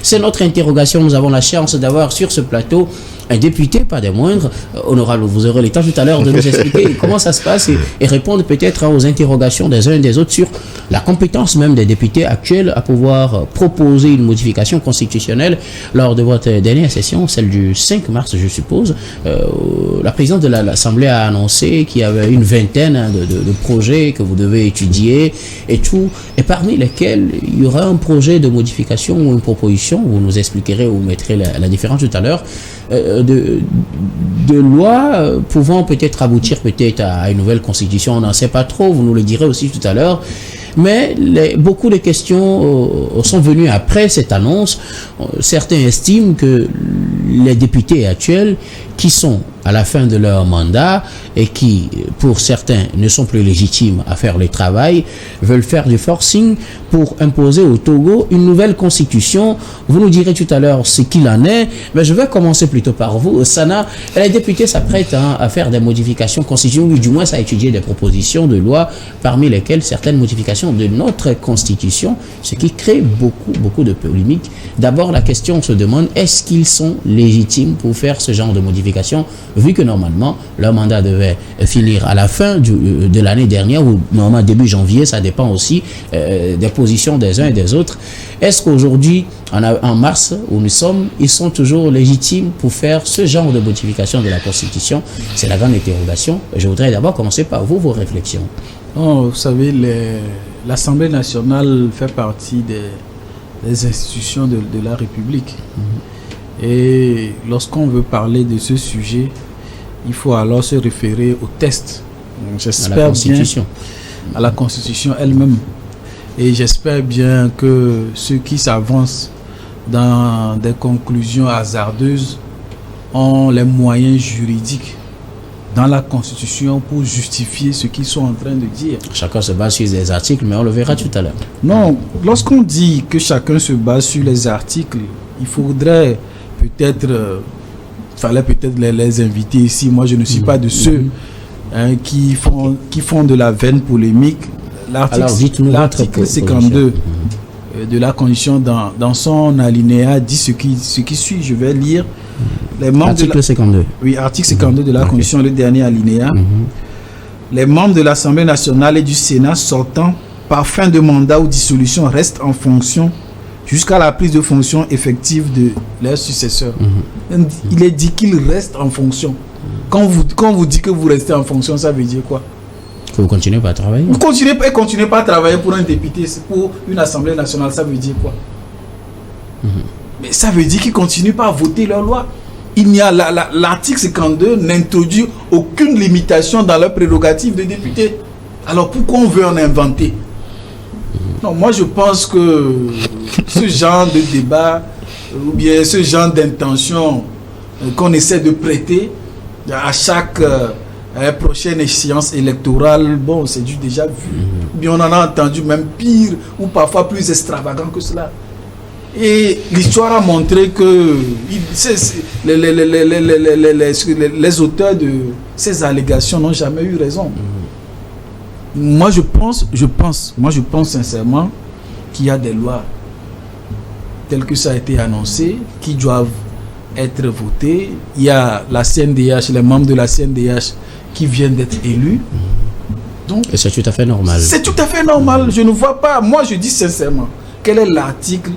C'est notre interrogation. Nous avons la chance d'avoir sur ce plateau un député, pas des moindres. Honorable, vous aurez le temps tout à l'heure de nous expliquer comment ça se passe et répondre peut-être aux interrogations des uns et des autres sur la compétence même des députés actuels à pouvoir proposer une modification constitutionnelle. Lors de votre dernière session, celle du 5 mars, je suppose, la présidente de l'Assemblée a annoncé qu'il y avait une vingtaine de projets que vous devez étudier et tout, et parmi lesquels il y aura un projet de modification ou une proposition, vous nous expliquerez ou vous mettrez la différence tout à l'heure, de loi pouvant peut-être aboutir peut-être à une nouvelle constitution, on n'en sait pas trop, vous nous le direz aussi tout à l'heure. Mais beaucoup de questions sont venues après cette annonce. Certains estiment que les députés actuels qui sont à la fin de leur mandat et qui, pour certains, ne sont plus légitimes à faire le travail, veulent faire du forcing pour imposer au Togo une nouvelle constitution. Vous nous direz tout à l'heure ce qu'il en est, mais je vais commencer plutôt par vous. Sana, les députés s'apprêtent à faire des modifications constitutionnelles, ou du moins à étudier des propositions de loi, parmi lesquelles certaines modifications de notre constitution, ce qui crée beaucoup de polémiques. D'abord, la question se demande, est-ce qu'ils sont légitimes pour faire ce genre de modification, vu que normalement, leur mandat devait finir à la fin de l'année dernière, ou normalement début janvier, ça dépend aussi des positions des uns et des autres. Est-ce qu'aujourd'hui, en mars, où nous sommes, ils sont toujours légitimes pour faire ce genre de modification de la Constitution? C'est la grande interrogation. Je voudrais d'abord commencer par vous, vos réflexions. Oh, vous savez, l'Assemblée nationale fait partie des institutions de la République. Et lorsqu'on veut parler de ce sujet, il faut alors se référer au texte. J'espère bien à la Constitution elle-même. Et j'espère bien que ceux qui s'avancent dans des conclusions hasardeuses ont les moyens juridiques dans la Constitution pour justifier ce qu'ils sont en train de dire. Chacun se base sur des articles, mais on le verra tout à l'heure. Non, lorsqu'on dit que chacun se base sur les articles, il faudrait peut-être, fallait peut-être les inviter ici. Moi, je ne suis pas de ceux qui font de la vaine polémique. L'article 52 de la Constitution, dans son alinéa, dit ce qui suit. Je vais lire. Article 52. Oui, article 52 de la Constitution, le dernier alinéa. Les membres de l'Assemblée nationale et du Sénat sortant par fin de mandat ou dissolution restent en fonction jusqu'à la prise de fonction effective de leurs successeurs. Il est dit qu'ils restent en fonction. Quand vous dites que vous restez en fonction, ça veut dire quoi? Que vous continuez pas à travailler. Vous continuez pas à travailler pour un député, pour une Assemblée nationale, ça veut dire quoi? Mais ça veut dire qu'ils ne continuent pas à voter leur loi. L'article 52 n'introduit aucune limitation dans leurs prérogatives de député. Alors pourquoi on veut en inventer? Non, moi je pense que ce genre de débat ou bien ce genre d'intention qu'on essaie de prêter à chaque prochaine échéance électorale, bon, c'est du déjà vu. Mais on en a entendu même pire ou parfois plus extravagant que cela. Et l'histoire a montré que les auteurs de ces allégations n'ont jamais eu raison. Moi je pense sincèrement qu'il y a des lois telles que ça a été annoncé qui doivent être votées. Il y a la CNDH, les membres de la CNDH qui viennent d'être élus. Donc, et c'est tout à fait normal. C'est tout à fait normal. Je ne vois pas, moi je dis sincèrement, quel est l'article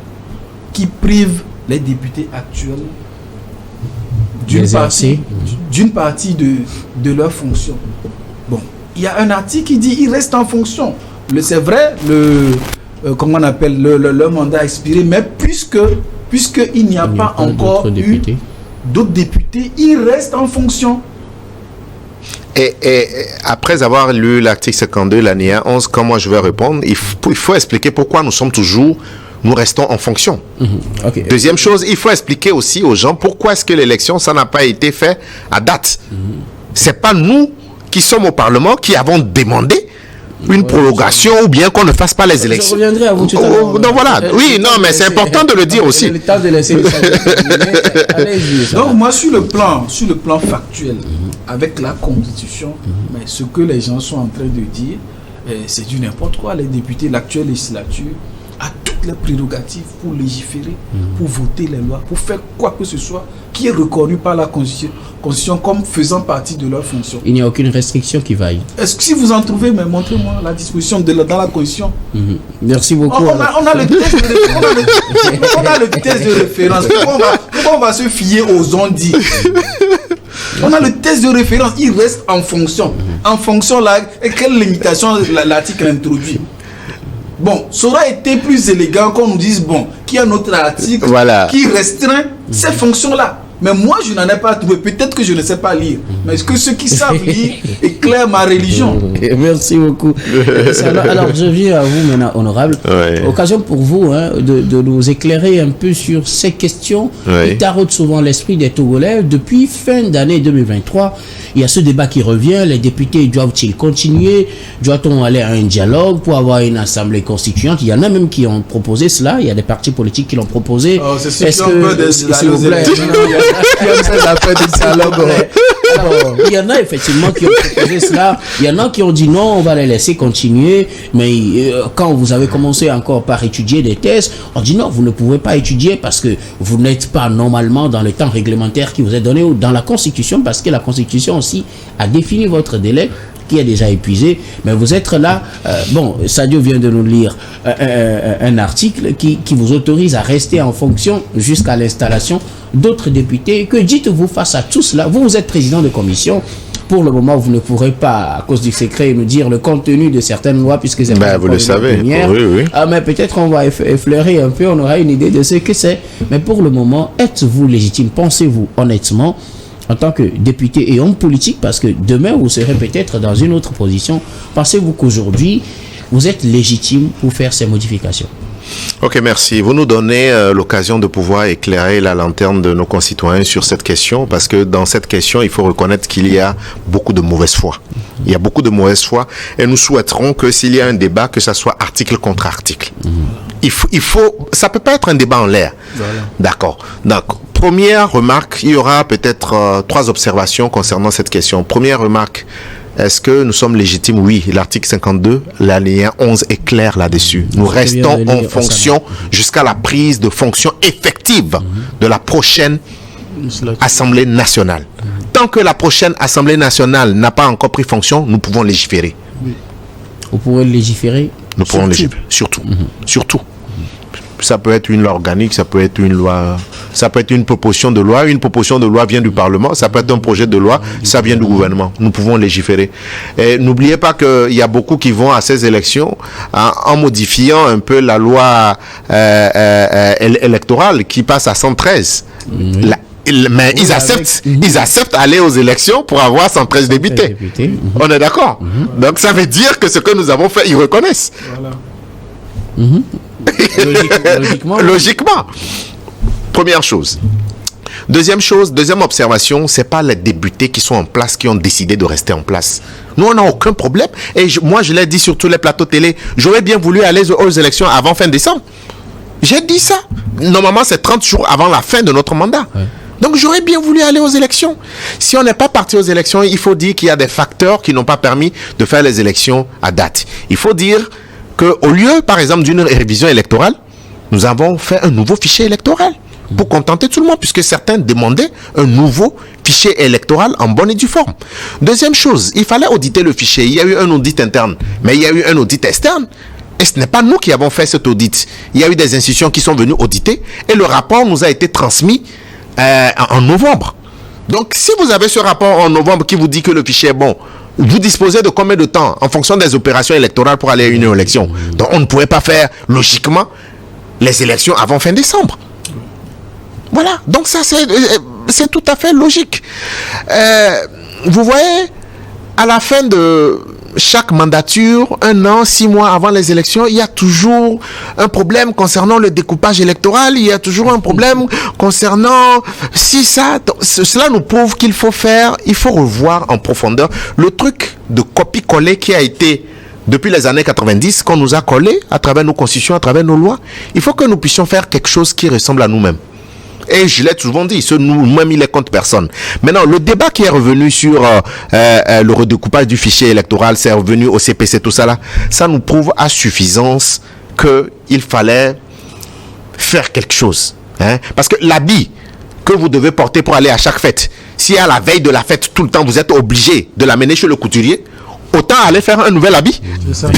qui prive les députés actuels d'une partie de leur fonction. Bon, il y a un article qui dit qu'ils restent en fonction. C'est vrai, comment on appelle, leur mandat a expiré, mais puisqu'il n'y a pas encore eu d'autres députés, ils restent en fonction. Et après avoir lu l'article 52, l'alinéa 11, comment je vais répondre, il faut expliquer pourquoi nous restons en fonction. Okay. Deuxième chose, il faut expliquer aussi aux gens pourquoi est-ce que l'élection, ça n'a pas été fait à date. C'est pas nous qui sommes au Parlement qui avons demandé une prolongation ou bien qu'on ne fasse pas les élections. Je reviendrai à vous tout à l'heure. Donc voilà, oui, non, mais c'est important de le dire aussi. Donc moi, sur le plan factuel, avec la Constitution, mais ce que les gens sont en train de dire, c'est du n'importe quoi. Les députés, l'actuelle législature, a toutes les prérogatives pour légiférer, pour voter les lois, pour faire quoi que ce soit qui est reconnu par la Constitution comme faisant partie de leur fonction. Il n'y a aucune restriction qui vaille. Est-ce que si vous en trouvez, mais montrez-moi la disposition dans la Constitution. Merci beaucoup. On a le test de référence. Pourquoi on va se fier aux on-dit? On a le test de référence, il reste en fonction. En fonction, là, quelle limitation l'article introduit? Bon, ça aurait été plus élégant qu'on nous dise, bon, qu'il y a un autre article qui restreint ces fonctions-là. Mais moi, je n'en ai pas trouvé. Peut-être que je ne sais pas lire. Mais est-ce que ceux qui savent lire éclairent ma religion? Merci beaucoup. Alors, je viens à vous maintenant, honorable. Occasion pour vous de nous éclairer un peu sur ces questions qui taraudent souvent l'esprit des Togolais. Depuis fin d'année 2023, il y a ce débat qui revient. Les députés doivent-ils continuer? Doit-on aller à un dialogue pour avoir une assemblée constituante? Il y en a même qui ont proposé cela. Il y a des partis politiques qui l'ont proposé. Est-ce que, s'il vous plaît, alors, il y en a effectivement qui ont proposé cela. Il y en a qui ont dit non, on va les laisser continuer. Mais quand vous avez commencé encore par étudier des thèses, on dit non, vous ne pouvez pas étudier parce que vous n'êtes pas normalement dans le temps réglementaire qui vous est donné ou dans la Constitution, parce que la Constitution aussi a défini votre délai qui est déjà épuisé, mais vous êtes là. Bon, Sadio vient de nous lire un article qui vous autorise à rester en fonction jusqu'à l'installation d'autres députés. Que dites-vous face à tout cela? Vous êtes président de commission. Pour le moment, vous ne pourrez pas, à cause du secret, nous dire le contenu de certaines lois, puisque c'est vous le savez. Oui. Mais peut-être on va effleurer un peu, on aura une idée de ce que c'est. Mais pour le moment, êtes-vous légitime? Pensez-vous honnêtement, en tant que député et homme politique, parce que demain vous serez peut-être dans une autre position, pensez-vous qu'aujourd'hui vous êtes légitime pour faire ces modifications? Ok, merci. Vous nous donnez l'occasion de pouvoir éclairer la lanterne de nos concitoyens sur cette question, parce que dans cette question, il faut reconnaître qu'il y a beaucoup de mauvaise foi. Il y a beaucoup de mauvaise foi, et nous souhaiterons que s'il y a un débat, que ça soit article contre article. Il faut, ça peut pas être un débat en l'air. Voilà. D'accord. Donc, première remarque, il y aura peut-être 3 observations concernant cette question. Première remarque, est-ce que nous sommes légitimes? Oui, l'article 52, l'alinéa 11 est clair là-dessus. Nous restons en fonction jusqu'à la prise de fonction effective de la prochaine Assemblée nationale. Tant que la prochaine Assemblée nationale n'a pas encore pris fonction, nous pouvons légiférer. Vous pourrez légiférer? Nous pourrons légiférer, surtout. Surtout. Ça peut être une loi organique, ça peut être une loi, ça peut être une proposition de loi. Une proposition de loi vient du Parlement, ça peut être un projet de loi, ça vient du gouvernement. Nous pouvons légiférer. Et n'oubliez pas qu'il y a beaucoup qui vont à ces élections en modifiant un peu la loi électorale qui passe à 113. Mais ils acceptent aller aux élections pour avoir 113 députés. On est d'accord? Donc ça veut dire que ce que nous avons fait, ils reconnaissent. Voilà. Logiquement. Première chose. Deuxième observation, c'est pas les députés qui sont en place qui ont décidé de rester en place. Nous, on n'a aucun problème. Et moi, je l'ai dit sur tous les plateaux télé, j'aurais bien voulu aller aux élections avant fin décembre. J'ai dit ça. Normalement, c'est 30 jours avant la fin de notre mandat. Ouais. Donc, j'aurais bien voulu aller aux élections. Si on n'est pas parti aux élections, il faut dire qu'il y a des facteurs qui n'ont pas permis de faire les élections à date. Il faut dire qu'au lieu, par exemple, d'une révision électorale, nous avons fait un nouveau fichier électoral pour contenter tout le monde, puisque certains demandaient un nouveau fichier électoral en bonne et due forme. Deuxième chose, il fallait auditer le fichier. Il y a eu un audit interne, mais il y a eu un audit externe. Et ce n'est pas nous qui avons fait cet audit. Il y a eu des institutions qui sont venues auditer et le rapport nous a été transmis en novembre. Donc, si vous avez ce rapport en novembre qui vous dit que le fichier est bon, vous disposez de combien de temps en fonction des opérations électorales pour aller à une élection? Donc, on ne pouvait pas faire logiquement les élections avant fin décembre. Voilà. Donc, ça, c'est tout à fait logique. Vous voyez, à la fin de chaque mandature, 1 an, 6 mois avant les élections, il y a toujours un problème concernant le découpage électoral, il y a toujours un problème concernant cela nous prouve qu'il faut revoir en profondeur le truc de copie-coller qui a été depuis les années 90, qu'on nous a collé à travers nos constitutions, à travers nos lois. Il faut que nous puissions faire quelque chose qui ressemble à nous-mêmes. Et je l'ai souvent dit, ce nous-mêmes, il est contre personne. Maintenant, le débat qui est revenu sur le redécoupage du fichier électoral, c'est revenu au CPC, tout ça là, ça nous prouve à suffisance qu'il il fallait faire quelque chose. Hein? Parce que l'habit que vous devez porter pour aller à chaque fête, si à la veille de la fête, tout le temps, vous êtes obligé de l'amener chez le couturier, autant aller faire un nouvel habit. C'est ça.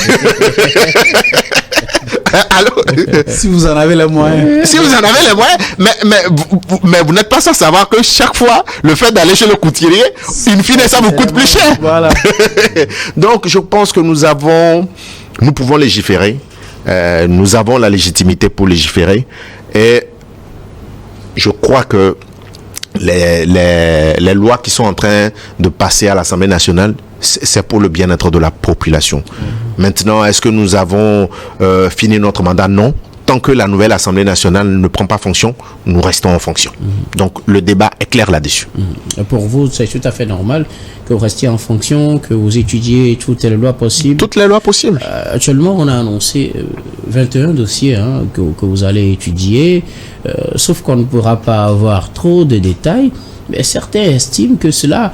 Alors, Si vous en avez les moyens. si vous en avez les moyens, mais vous n'êtes pas sans savoir que chaque fois, le fait d'aller chez le couturier, in fine, ça vous coûte plus cher. Voilà. Donc, je pense que nous pouvons légiférer. Nous avons la légitimité pour légiférer. Et je crois que les lois qui sont en train de passer à l'Assemblée nationale, c'est pour le bien-être de la population. Maintenant, est-ce que nous avons fini notre mandat? Non. Tant que la nouvelle Assemblée nationale ne prend pas fonction, nous restons en fonction. Donc, le débat est clair là-dessus. Pour vous, c'est tout à fait normal que vous restiez en fonction, que vous étudiez toutes les lois possibles. Toutes les lois possibles. Actuellement, on a annoncé 21 dossiers que vous allez étudier, sauf qu'on ne pourra pas avoir trop de détails. Mais certains estiment que cela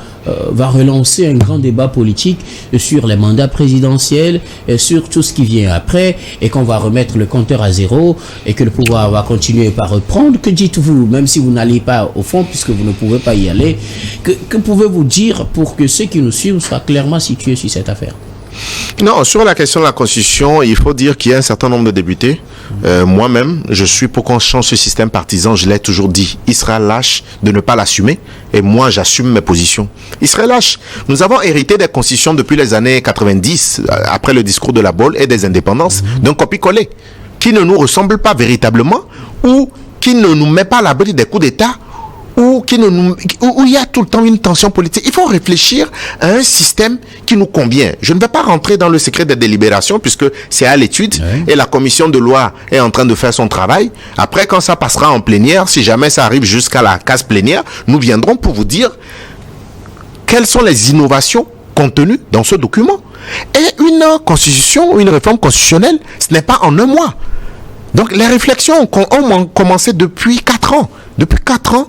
va relancer un grand débat politique sur les mandats présidentiels, et sur tout ce qui vient après, et qu'on va remettre le compteur à zéro, et que le pouvoir va continuer par reprendre. Que dites-vous, même si vous n'allez pas au fond, puisque vous ne pouvez pas y aller, que pouvez-vous dire pour que ceux qui nous suivent soient clairement situés sur cette affaire? Non, sur la question de la Constitution, il faut dire qu'il y a un certain nombre de députés. Moi-même, je suis pour qu'on change ce système partisan. Je l'ai toujours dit. Il sera lâche de ne pas l'assumer. Et moi, j'assume mes positions. Il serait lâche. Nous avons hérité des constitutions depuis les années 90, après le discours de la Baule et des indépendances, d'un copie-coller qui ne nous ressemble pas véritablement ou qui ne nous met pas à l'abri des coups d'État, où il y a tout le temps une tension politique. Il faut réfléchir à un système qui nous convient. Je ne vais pas rentrer dans le secret des délibérations puisque c'est à l'étude et la commission de loi est en train de faire son travail. Après, quand ça passera en plénière, si jamais ça arrive jusqu'à la case plénière, nous viendrons pour vous dire quelles sont les innovations contenues dans ce document. Et une constitution, une réforme constitutionnelle, ce n'est pas en un mois. Donc les réflexions ont commencé depuis 4 ans. Depuis 4 ans,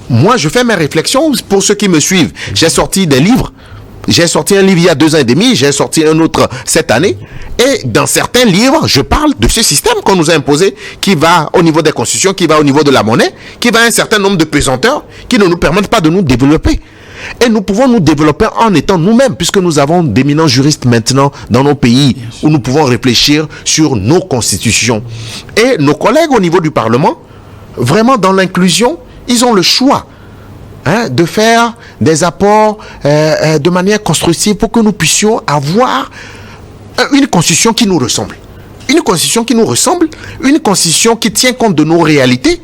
moi, je fais mes réflexions pour ceux qui me suivent. J'ai sorti des livres. J'ai sorti un livre il y a 2 ans et demi. J'ai sorti un autre cette année. Et dans certains livres, je parle de ce système qu'on nous a imposé, qui va au niveau des constitutions, qui va au niveau de la monnaie, qui va à un certain nombre de pesanteurs, qui ne nous permettent pas de nous développer. Et nous pouvons nous développer en étant nous-mêmes, puisque nous avons d'éminents juristes maintenant dans nos pays, où nous pouvons réfléchir sur nos constitutions. Et nos collègues au niveau du Parlement, vraiment dans l'inclusion, ils ont le choix de faire des apports de manière constructive pour que nous puissions avoir une constitution qui nous ressemble. Une constitution qui nous ressemble, une constitution qui tient compte de nos réalités,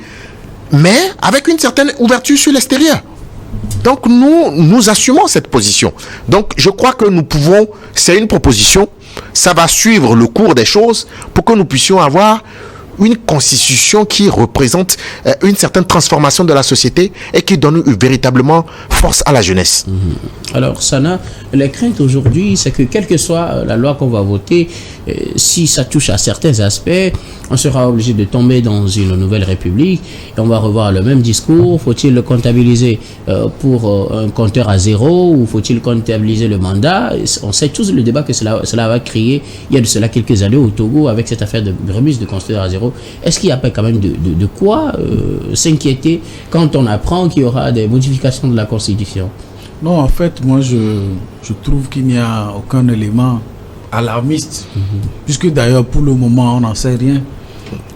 mais avec une certaine ouverture sur l'extérieur. Donc nous assumons cette position. Donc je crois que nous pouvons, c'est une proposition, ça va suivre le cours des choses pour que nous puissions avoir une constitution qui représente une certaine transformation de la société et qui donne véritablement force à la jeunesse. Alors, Sana, la crainte aujourd'hui, c'est que quelle que soit la loi qu'on va voter, si ça touche à certains aspects, on sera obligé de tomber dans une nouvelle république et on va revoir le même discours. Faut-il le comptabiliser pour un compteur à zéro ou faut-il comptabiliser le mandat? On sait tous le débat que cela va créer. Il y a de cela quelques années au Togo avec cette affaire de remise de compteur à zéro. Est-ce qu'il n'y a pas quand même de quoi s'inquiéter quand on apprend qu'il y aura des modifications de la Constitution? Non, en fait, moi, je trouve qu'il n'y a aucun élément alarmiste, puisque d'ailleurs, pour le moment, on n'en sait rien.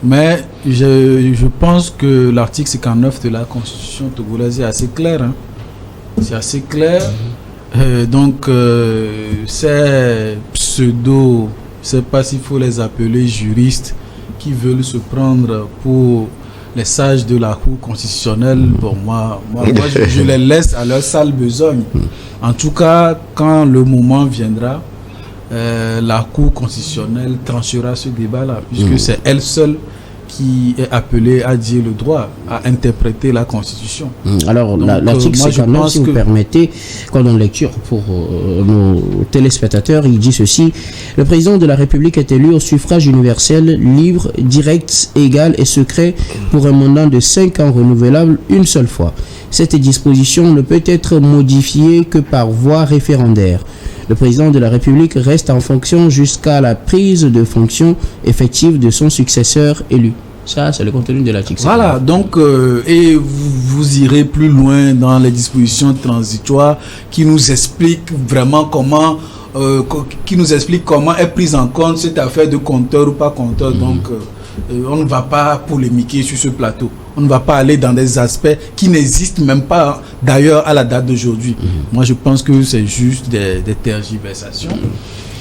Mais je pense que l'article 59 de la Constitution togolaise est assez clair. C'est assez clair. Donc, ces pseudo, je ne sais pas s'il faut les appeler juristes, qui veulent se prendre pour les sages de la Cour constitutionnelle, bon, moi je les laisse à leur sale besogne. En tout cas, quand le moment viendra, la Cour constitutionnelle tranchera ce débat-là, puisque c'est elle seule qui est appelée à dire le droit, à interpréter la Constitution. Alors, l'article 59, si vous permettez, quand on lecture pour nos téléspectateurs, il dit ceci: le président de la République est élu au suffrage universel, libre, direct, égal et secret pour un mandat de 5 ans renouvelable une seule fois. Cette disposition ne peut être modifiée que par voie référendaire. le président de la République reste en fonction jusqu'à la prise de fonction effective de son successeur élu. Ça, c'est le contenu de l'article. Voilà, donc, et vous irez plus loin dans les dispositions transitoires qui nous expliquent vraiment comment est prise en compte cette affaire de compteur ou pas compteur. Donc, on ne va pas polémiquer sur ce plateau. On ne va pas aller dans des aspects qui n'existent même pas d'ailleurs à la date d'aujourd'hui. Moi, je pense que c'est juste des tergiversations.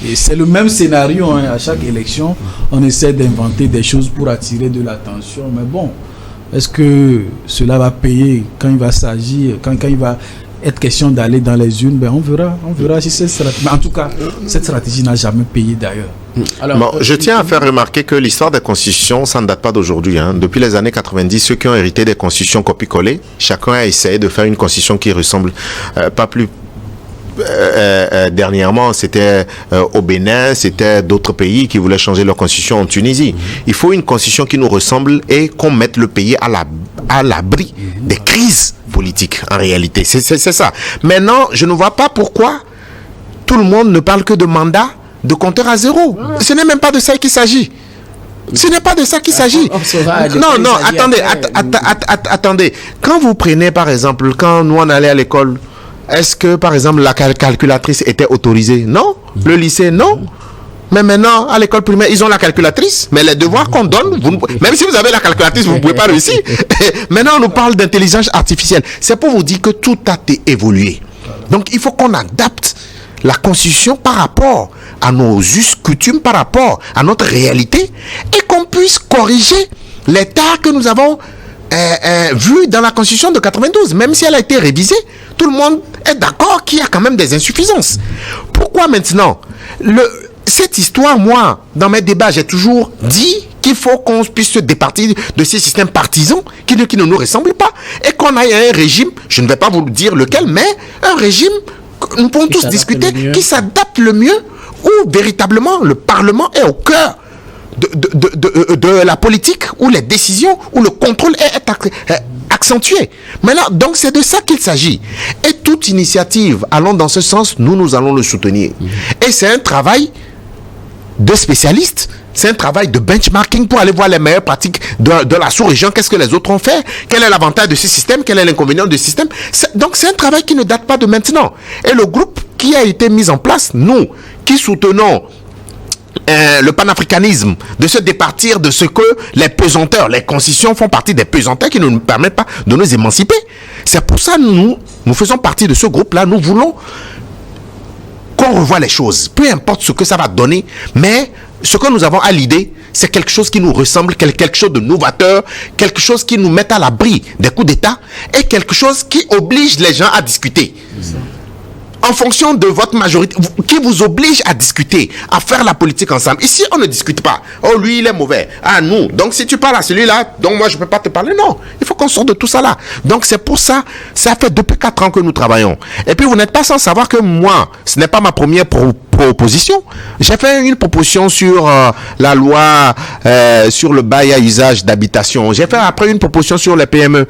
Et c'est le même scénario, hein, à chaque élection. On essaie d'inventer des choses pour attirer de l'attention. Mais bon, est-ce que cela va payer quand il va s'agir, quand il va être question d'aller dans les urnes? On verra si cette stratégie... Mais en tout cas, cette stratégie n'a jamais payé d'ailleurs. Alors, bon, je tiens à faire remarquer que l'histoire des constitutions, ça ne date pas d'aujourd'hui. Hein. Depuis les années 90, ceux qui ont hérité des constitutions copie-collées, chacun a essayé de faire une constitution qui ressemble pas plus. Dernièrement, c'était au Bénin, c'était d'autres pays qui voulaient changer leur constitution en Tunisie. Il faut une constitution qui nous ressemble et qu'on mette le pays à l'abri des crises politiques, en réalité. C'est ça. Maintenant, je ne vois pas pourquoi tout le monde ne parle que de mandat de compteur à zéro. Ce n'est même pas de ça qu'il s'agit. Ce n'est pas de ça qu'il s'agit. Non, attendez. Quand vous prenez, par exemple, quand nous on allait à l'école, est-ce que, par exemple, la calculatrice était autorisée? Non. Le lycée, non. Mais maintenant, à l'école primaire, ils ont la calculatrice. Mais les devoirs qu'on donne, même si vous avez la calculatrice, vous ne pouvez pas réussir. Maintenant, on nous parle d'intelligence artificielle. C'est pour vous dire que tout a évolué. Donc, il faut qu'on adapte la Constitution par rapport à nos us, coutumes, par rapport à notre réalité, et qu'on puisse corriger les tares que nous avons vu dans la Constitution de 92. Même si elle a été révisée, tout le monde est d'accord qu'il y a quand même des insuffisances. Pourquoi maintenant cette histoire, moi, dans mes débats, j'ai toujours dit qu'il faut qu'on puisse se départir de ces systèmes partisans qui ne nous ressemblent pas, et qu'on ait un régime, je ne vais pas vous dire lequel, mais un régime nous pouvons tous discuter, qui s'adapte le mieux, où véritablement le Parlement est au cœur de la politique, où les décisions, où le contrôle est accentué. Maintenant, donc c'est de ça qu'il s'agit. Et toute initiative allant dans ce sens, nous allons le soutenir. Et c'est un travail de spécialistes, c'est un travail de benchmarking pour aller voir les meilleures pratiques de la sous-région. Qu'est-ce que les autres ont fait? Quel est l'avantage de ce système? Quel est l'inconvénient de ce système? Donc c'est un travail qui ne date pas de maintenant. Et le groupe qui a été mis en place, nous, qui soutenons le panafricanisme, de se départir de ce que les pesanteurs, les constitutions font partie des pesanteurs qui ne nous permettent pas de nous émanciper. C'est pour ça que nous faisons partie de ce groupe-là. Nous voulons qu'on revoie les choses, peu importe ce que ça va donner, mais ce que nous avons à l'idée, c'est quelque chose qui nous ressemble, quelque chose de novateur, quelque chose qui nous met à l'abri des coups d'État, et quelque chose qui oblige les gens à discuter. En fonction de votre majorité, qui vous oblige à discuter, à faire la politique ensemble. Ici, on ne discute pas. Oh, lui, il est mauvais. Ah, nous. Donc, si tu parles à celui-là, donc moi, je ne peux pas te parler. Non. Il faut qu'on sorte de tout ça là. Donc, c'est pour ça, ça fait depuis 4 ans que nous travaillons. Et puis, vous n'êtes pas sans savoir que moi, ce n'est pas ma première proposition. J'ai fait une proposition sur la loi sur le bail à usage d'habitation. J'ai fait après une proposition sur les PME.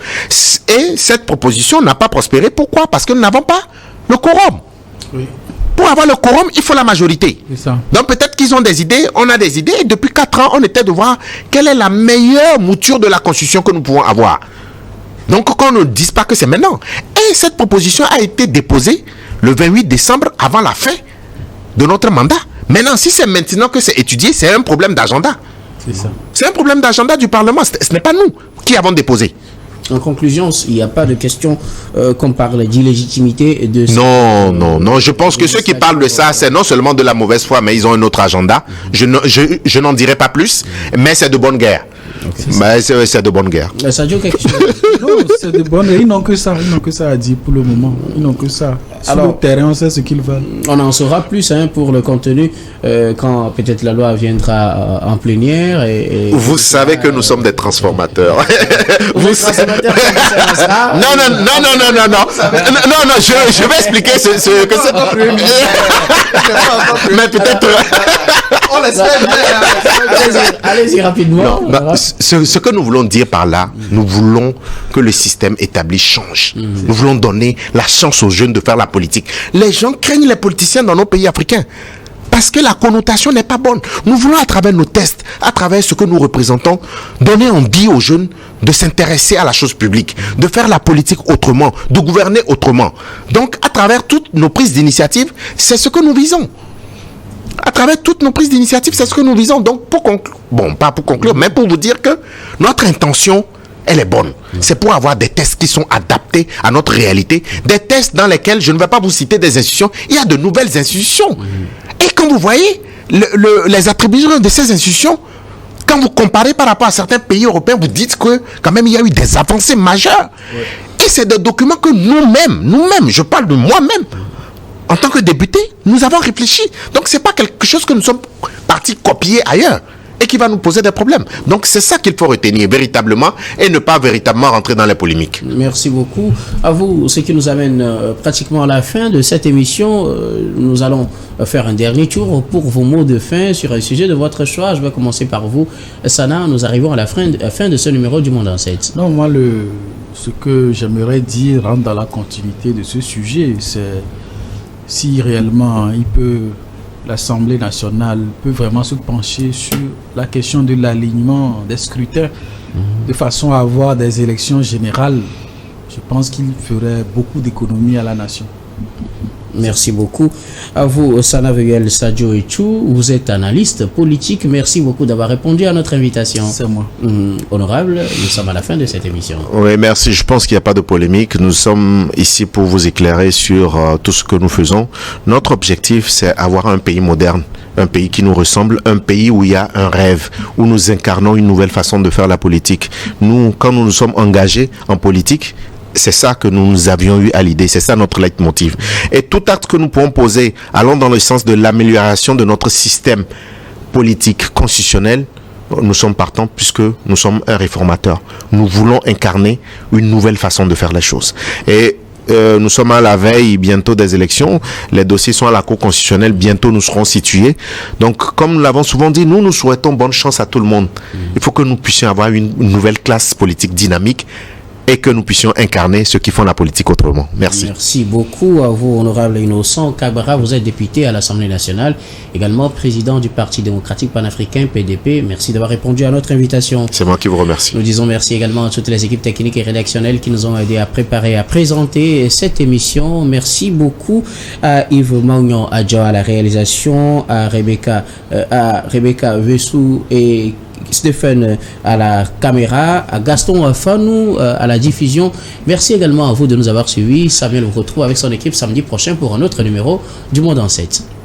Et cette proposition n'a pas prospéré. Pourquoi? Parce que nous n'avons pas le quorum. Oui. Pour avoir le quorum, il faut la majorité. Ça. Donc peut-être qu'ils ont des idées, on a des idées. Et depuis 4 ans, on était de voir quelle est la meilleure mouture de la Constitution que nous pouvons avoir. Donc qu'on ne dise pas que c'est maintenant. Et cette proposition a été déposée le 28 décembre avant la fin de notre mandat. Maintenant, si c'est maintenant que c'est étudié, c'est un problème d'agenda. C'est ça. C'est un problème d'agenda du Parlement. Ce n'est pas nous qui avons déposé. En conclusion, il n'y a pas de question qu'on parle d'illégitimité de... Non. Je pense que ceux qui parlent de ça, c'est non seulement de la mauvaise foi, mais ils ont un autre agenda. Je n'en dirai pas plus, mais c'est de bonne guerre. Okay. Mais c'est de bonne guerre. Ça dit quelque chose. Non, c'est de bonne guerre. Ils n'ont que ça. Ils n'ont que ça à dire pour le moment. Ils n'ont que ça. Sur le terrain, on sait ce qu'ils veulent. On en saura plus pour le contenu quand peut-être la loi viendra en plénière. Vous savez que nous sommes des transformateurs. Vous savez. Non, je vais expliquer ce que c'est. Mais peut-être. On l'espère. Allez-y rapidement. Ce que nous voulons dire par là, nous voulons que le système établi change. Nous voulons donner la chance aux jeunes de faire la la politique. Les gens craignent les politiciens dans nos pays africains. Parce que la connotation n'est pas bonne. Nous voulons, à travers nos tests, à travers ce que nous représentons, donner envie aux jeunes de s'intéresser à la chose publique, de faire la politique autrement, de gouverner autrement. Donc, à travers toutes nos prises d'initiative, c'est ce que nous visons. À travers toutes nos prises d'initiative, c'est ce que nous visons. Donc, pour conclure, bon, pas pour conclure, mais pour vous dire que notre intention, elle est bonne. C'est pour avoir des tests qui sont adaptés à notre réalité. Des tests dans lesquels, je ne vais pas vous citer des institutions, il y a de nouvelles institutions. Et quand vous voyez les attributions de ces institutions, quand vous comparez par rapport à certains pays européens, vous dites que quand même il y a eu des avancées majeures. Et c'est des documents que nous-mêmes, je parle de moi-même, en tant que député, nous avons réfléchi. Donc c'est pas quelque chose que nous sommes partis copier ailleurs et qui va nous poser des problèmes. Donc c'est ça qu'il faut retenir véritablement et ne pas véritablement rentrer dans les polémiques. Merci beaucoup. À vous, ce qui nous amène pratiquement à la fin de cette émission. Nous allons faire un dernier tour pour vos mots de fin sur un sujet de votre choix. Je vais commencer par vous. Sana, nous arrivons à la fin de ce numéro du Monde en 7. Non, moi, ce que j'aimerais dire rentre dans la continuité de ce sujet, c'est si réellement l'Assemblée nationale peut vraiment se pencher sur la question de l'alignement des scrutins de façon à avoir des élections générales. Je pense qu'il ferait beaucoup d'économies à la nation. Merci beaucoup. À vous, Sana Veguel Sadio Etchou, vous êtes analyste politique. Merci beaucoup d'avoir répondu à notre invitation. C'est moi. Honorable, nous sommes à la fin de cette émission. Oui, merci. Je pense qu'il n'y a pas de polémique. Nous sommes ici pour vous éclairer sur tout ce que nous faisons. Notre objectif, c'est avoir un pays moderne, un pays qui nous ressemble, un pays où il y a un rêve, où nous incarnons une nouvelle façon de faire la politique. Nous, quand nous nous sommes engagés en politique, c'est ça que nous avions eu à l'idée, c'est ça notre leitmotiv. Et tout acte que nous pouvons poser allant dans le sens de l'amélioration de notre système politique constitutionnel, nous sommes partants puisque nous sommes un réformateur. Nous voulons incarner une nouvelle façon de faire les choses. Et nous sommes à la veille bientôt des élections, les dossiers sont à la Cour constitutionnelle, bientôt nous serons situés. Donc comme nous l'avons souvent dit, nous souhaitons bonne chance à tout le monde. Il faut que nous puissions avoir une nouvelle classe politique dynamique et que nous puissions incarner ceux qui font la politique autrement. Merci. Merci beaucoup à vous, honorable Innocent Kabara. Vous êtes député à l'Assemblée nationale, également président du Parti démocratique panafricain, PDP. Merci d'avoir répondu à notre invitation. C'est moi qui vous remercie. Nous disons merci également à toutes les équipes techniques et rédactionnelles qui nous ont aidés à préparer, à présenter cette émission. Merci beaucoup à Yves Magnon Adjo à la réalisation, à Rebecca Vessou et Stéphane à la caméra, à Gaston Fanou à la diffusion. Merci également à vous de nous avoir suivis. Samuel vous retrouve avec son équipe samedi prochain pour un autre numéro du Monde en 7.